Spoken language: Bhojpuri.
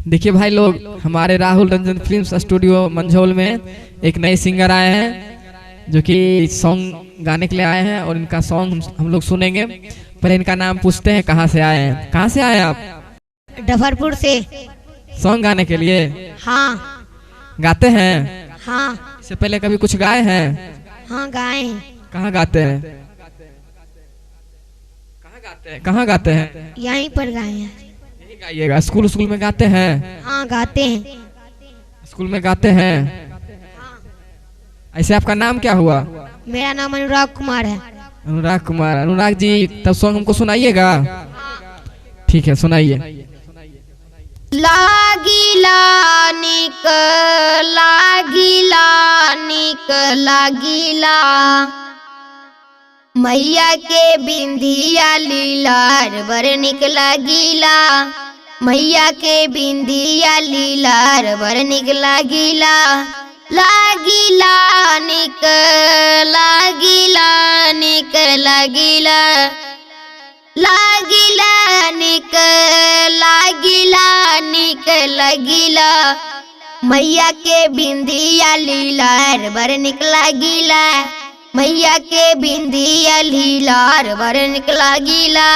देखिए भाई लोग, हमारे राहुल रंजन फिल्म्स स्टूडियो मंझौल में एक नए सिंगर आए हैं जो कि सॉन्ग गाने के लिए आए हैं और इनका सॉन्ग हम लोग सुनेंगे। पहले इनका नाम पूछते हैं, कहाँ से आए हैं? कहाँ से आए हैं आप? डफरपुर से। सॉन्ग गाने के लिए? हाँ। गाते हैं? हाँ। इससे पहले कभी कुछ गाए हैं? हाँ गाए हैं। कहाँ गाते हैं? कहाँ गाते हैं? कहाँ गाते हैं? यहीं पर गाए हैं। यही गाइएगा। स्कूल स्कूल में गाते हैं? हाँ गाते हैं। स्कूल में गाते हैं? ऐसे आपका नाम क्या हुआ? मेरा नाम अनुराग कुमार है। अनुराग कुमार। अनुराग जी, तब सॉन्ग हमको सुनाइएगा। ठीक है, सुनाइए। लागिला निक लागिला निक लागिला मैया के बिंदिया लीलार बर निक लागिला। मैया के बिंदिया लीलार बर निक लागिला। लागिला निक लागिला निक लागिला। लागिला निक लागिला निक लागिला मैया के बिंदिया लीलार बर निक लागिला। मैया के बिंदिया लीलार बर निक लागिला।